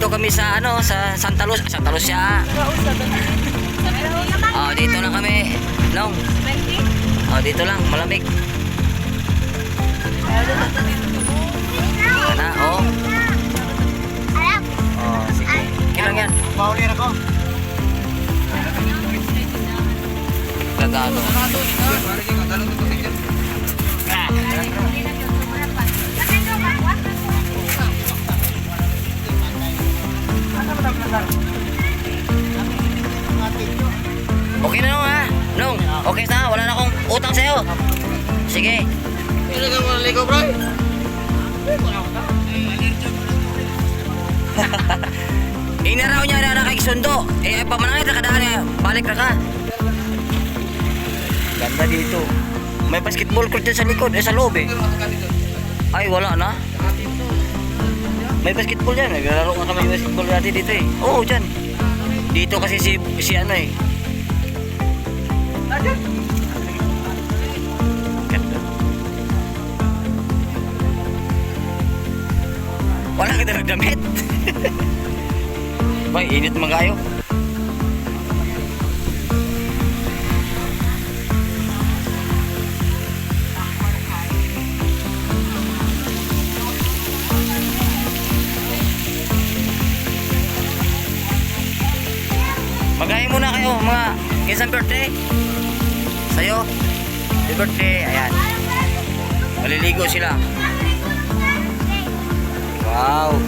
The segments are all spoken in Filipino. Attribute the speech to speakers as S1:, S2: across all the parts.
S1: Nandito kami sa ano, sa Santa Lucia. Oh, dito lang kami. Nong. Oh, dito lang, malamig. Ana, oh. Oh, sige. Kailan yan?
S2: Paulir ako.
S1: Gagano. Okay na nung ha? Nung, okay na, wala na akong utang sa'yo. Sige.
S2: Hindi ka mo naligo, bro.
S1: Inaraw niya na nakikisundo. Eh, pamanangit na kadaan niya. Balik na ka. Ganda dito. May basketball court dyan sa likod. Eh, sa loob eh. Ay, wala na. May basketball dyan. Naglalaro nga kami basketball natin dito eh. Oo, dyan. Dito kasi si ano eh. Ganda. Wala kita nagdamit. Bay, init mga kayo. Magayin muna kayo mga isang birthday. Sa'yo, happy birthday. Ayan. Maliligo sila. Wow.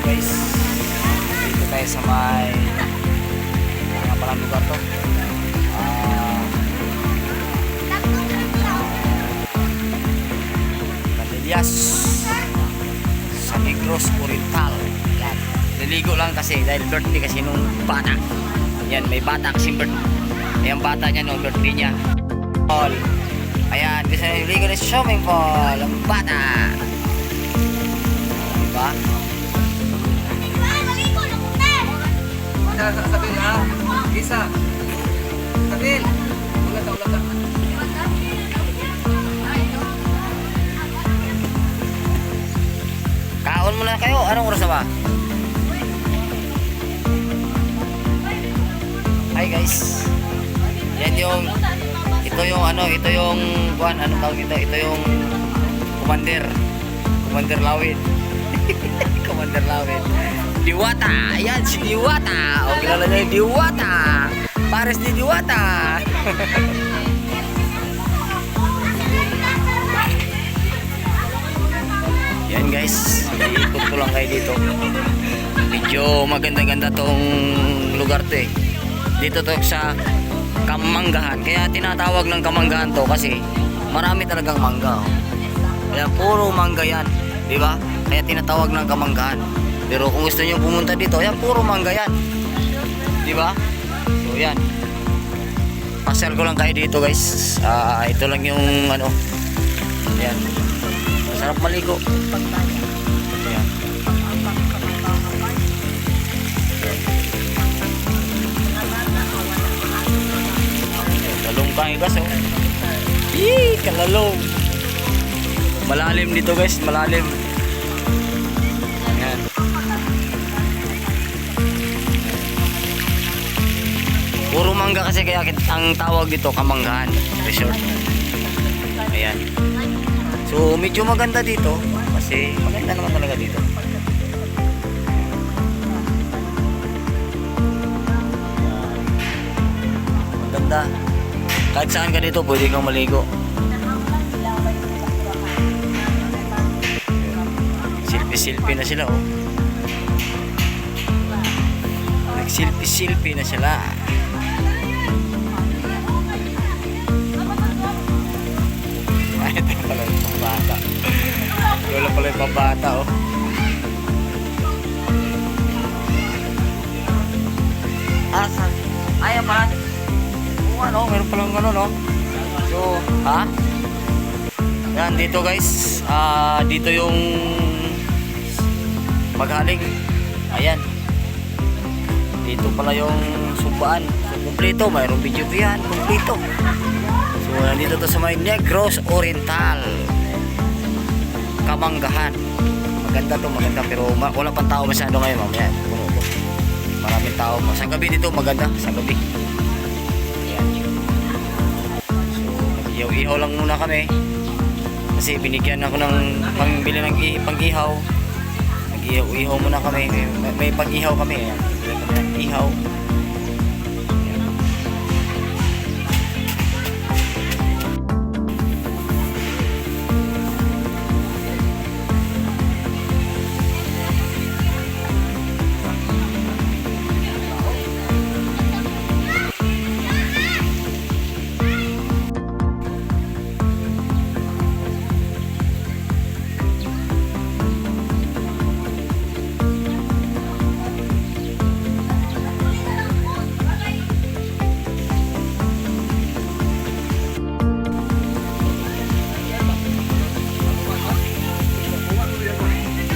S1: Guys, dito tayo sa may mga palang lugar to. Cadillas sa Negros Oriental. Yan. Niligo lang kasi dahil birthday kasi nung bata. Yan, may bata kasi birthday. Yung bata niya nung birthday niya. All. Ayan, kasi niligo na sa swimming pool ang bata. Diba?
S2: Sabil ha. Isa. Sabil. Ulat.
S1: Kaon muna kayo. Anong oras na ba? Hi guys. Yan yung ito yung kuan, ano tawag ito? Ito yung Commander Lawin. Commander Lawin. Diwata. Ayan si Diwata. O kilala niya yung Diwata. Pares ni Diwata. Yan guys, ikot ko lang kayo dito. Medyo maganda-ganda tong lugar to eh. Dito to sa Kamanggahan. Kaya tinatawag ng Kamanggahan to kasi marami talagang mangga. Kaya puro mangga yan, di ba? Kaya tinatawag ng Kamanggahan. Pero kung gusto niyo pumunta dito, yan puro mangga yan. Di ba? So yan. Pasyal ko lang kayo dito guys. Ito lang yung ano. Yan. Sarap maligo. Ayan. Kalalong kayo guys oh. Yee! Kalalong. Malalim dito guys. Malalim. Ayan. Puro mangga kasi kaya ang tawag dito Kamanggahan Resort. Ayan. So medyo maganda dito kasi maganda naman talaga dito. Maganda. Kahit saan ka dito pwede kang maligo. Silpi-silpi na sila oh. Nagsilpi-silpi na sila. Ito pala yung pambata. Lola pala yung pambata oh. Asan? Ayaw pala. Oo ano, meron palang gano'n no. So, ha? Yan, dito guys. Dito yung maghaling. Ayan. Dito pala yung sumbaan. So, kumplito. Mayroong video ko yan. Kumplito. So, nandito to sa may Negros Oriental. Kamanggahan. Maganda to, maganda. Pero wala pang tao masyado ngayon. Mamaya, puno to. Maraming tao. Sa gabi dito, maganda. Sa gabi. Ayan. So, ihaw-ihaw lang muna kami. Kasi binigyan ako ng pangbili ng pang-ihaw. Nag-ihaw muna kami. May pag-ihaw kami. Ayan. Bili kami ng ihaw. Ayan.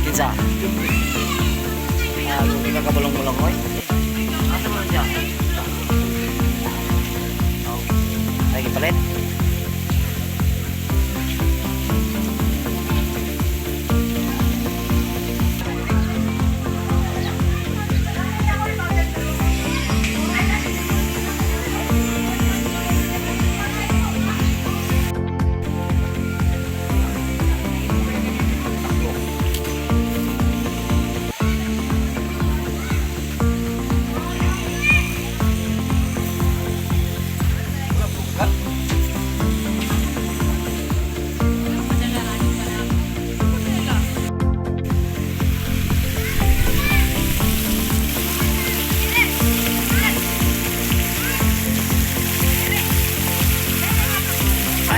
S1: Kinsa? Yung pinakabalong-balong ko eh. Ano naman siya? Lagi palit?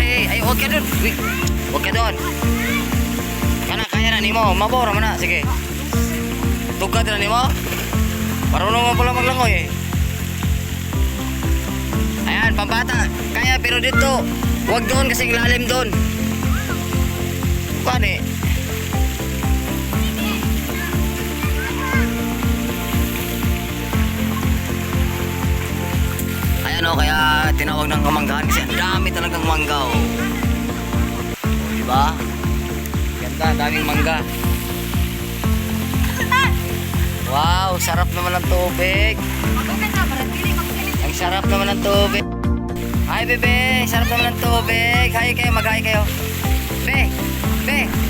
S1: Ay, huwag ka dun. Huwag ka dun. Kaya na nimo. Mabora mo na. Sige. Tugad na nimo. Marunong mo pala maglangoy eh. Ayan, pambata. Kaya pero dito. Huwag doon kasi lalim doon. Paano eh? Ayan o, kaya tinawag ng kamanggahan kasi ang dami talagang mangga o. Diba? Ganda, daming mangga. Wow, sarap naman ang tubig. Ang sarap naman ang tubig. Hi bebe, sarap naman ang tubig. Hi kayo, mag-hi kayo. Be,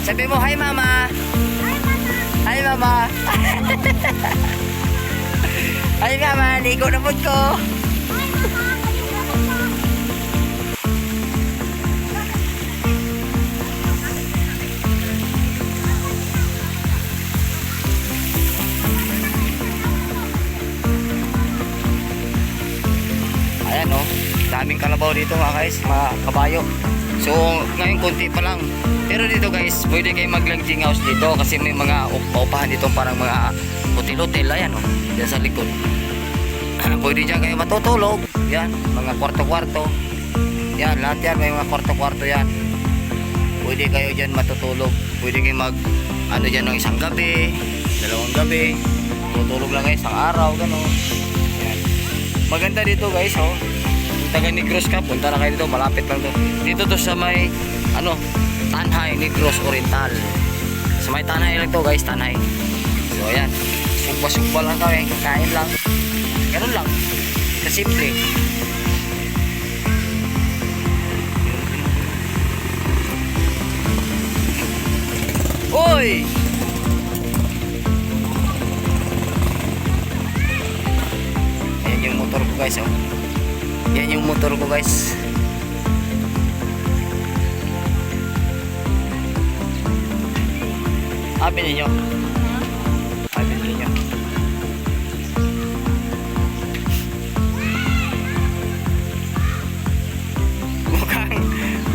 S1: sabi mo hi mama. Hi mama. Hi mama, ligo na po ko. Ayan o, daming kalabaw dito mga guys, mga kabayo. So ngayon konti pa lang. Pero dito guys, pwede kayo mag-lodging house dito kasi may mga paupahan dito parang mga hotel-hotel. Ayan o, dyan sa likod. Pwede dyan kayo matutulog. Yan, mga kwarto-kwarto. Yan, lahat yan, may mga kwarto-kwarto yan. Pwede kayo dyan matutulog. Pwede kayo mag, ano dyan ng isang gabi, dalawang gabi. Tutulog lang kayo isang araw, gano'n. Yan. Maganda dito guys, oh. Kung taga Negros ka, punta na kayo dito, malapit lang to. Dito to sa may, ano, Tanhay, Negros Oriental. Sa may Tanhay lang to guys, Tanhay. So ayan, sugba-sugba lang kami, kakain lang. Ganun lang, kasimple. Oy! Ayan yung motor ko guys, oh. Yan yung motor ko guys. Binili nyo? Binili nyo.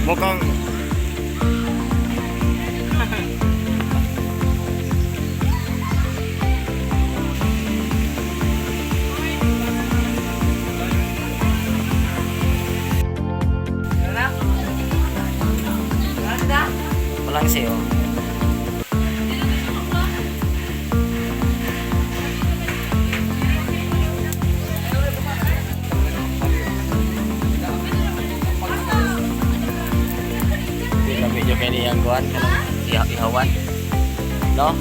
S1: Mukhang
S3: Ganda?
S1: kasi oh. Lamig yung kayo niyang kuhan, ihawan. No?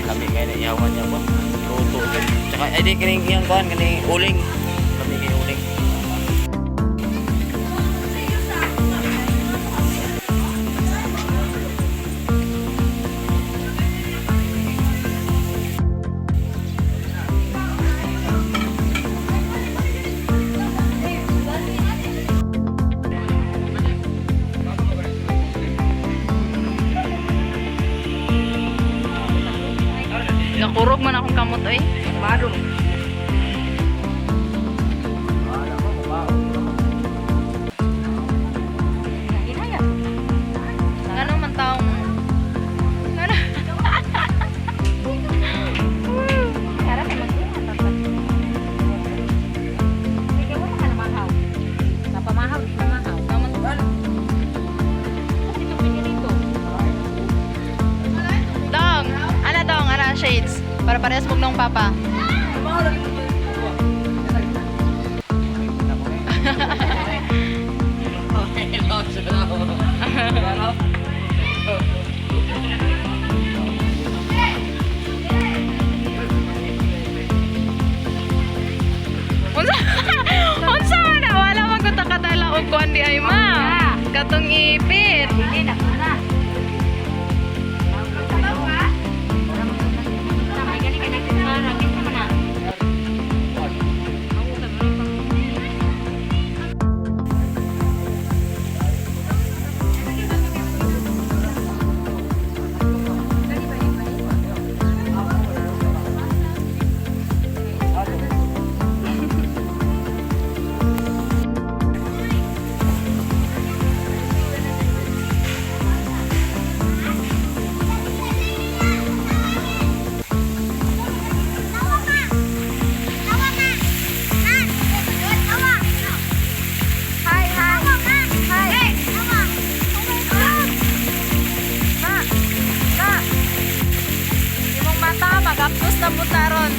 S1: Lamig kayo na ihawan niya po. Luto. Tsaka, ay di kining iyang kuhan, kining uling. Lamig kayo uling.
S3: Nakurog man akong kamot ay.
S2: Mado.
S3: Ano man taong ano? Harap ay magbuhat dapat. Ikaw mo ka na mahaw. Napamahaw, di na mahaw. Naman kan. Kasi ito pinirito. Dong, ana shades. Para parehas mong nung papa. Unsa man na wala man ko takadala og kuan di ay ma. Katong ipit. Magapos na butaron.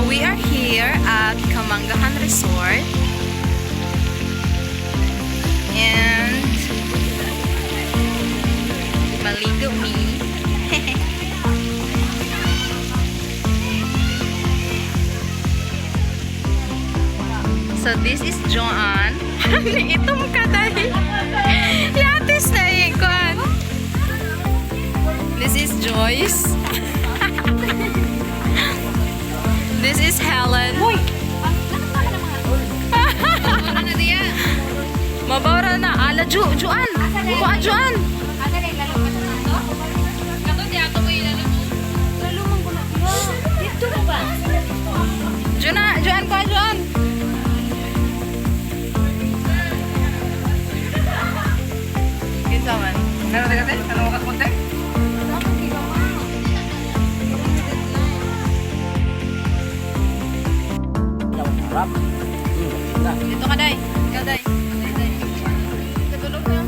S3: We are here at Kamanggahan Resort and maligo me. So this is Joanne. Itom ka dahil. Yatis na ikon. This is Joyce. This is Helen. Mabawra na. Ala, Juan. Kuha, Juan. Juan, kuha, Juan. Kinsa man.
S2: Ano ka kontek?
S3: Dito ka, Day. Ikaw, Day. Katulog na.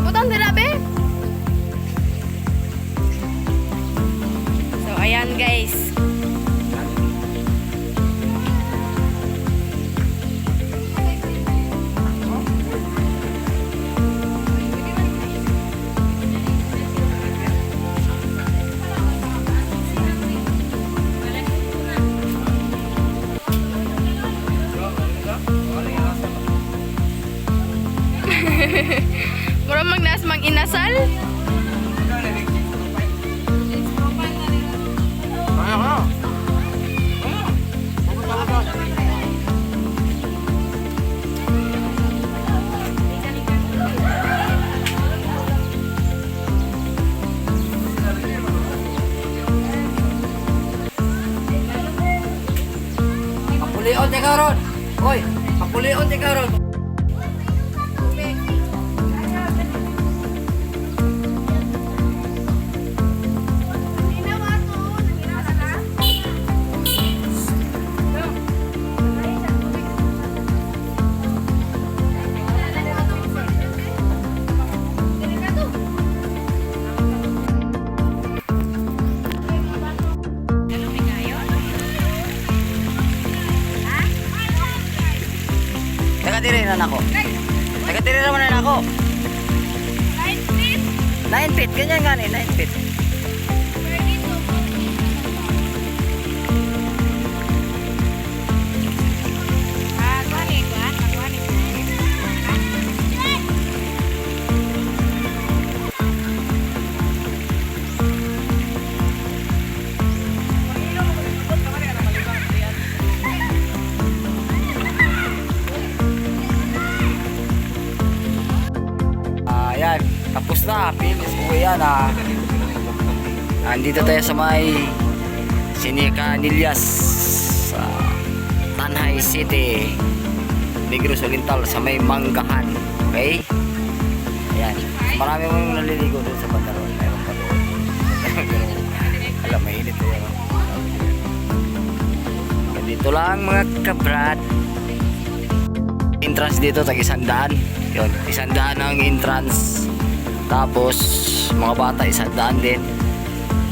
S3: Putang dirabe. So, ayan, guys. Mura magnas mang inasal.
S1: ikaw ron. Oy, papulion ikaw ron. Tagatiri na ako. Tagatiri naman na ako. 9 feet, ganyan nga 9 feet. Ayan, tapos na. Finish ko yan Andito tayo sa may Sinica Nilias sa Tanay City, Negros Oriental, sa may Manggahan. Okay? Ayan. Marami mong naliligo doon sa Bandaron. Meron pa doon. Alam, mainit doon. Dito lang mga kabrad. Entrance dito, tag 100. Yun, 100 ang entrance. Tapos, mga bata, 100 din.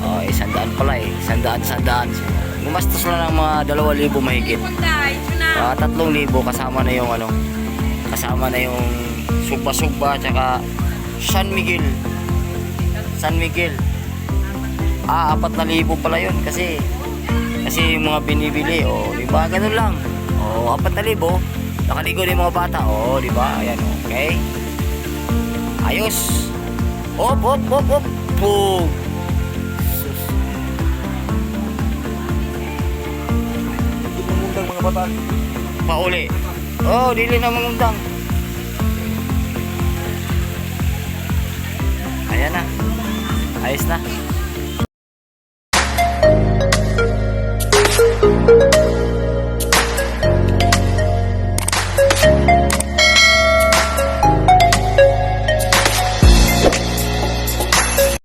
S1: 100 pala eh. 100. Gumastos na ng mga 2,000 mahigit. 3,000 kasama na yung kasama na yung sugba-sugba, tsaka San Miguel. 4,000 pala yun kasi yung mga binibili, di ba? Ganun lang. 4,000. Nakaligo din mga bata. Di ba? Ayan, okay. Ayos. Op. Boom. Mangundang mga bata. Pauli. Dili na mangundang. Ayan na. Ayos na.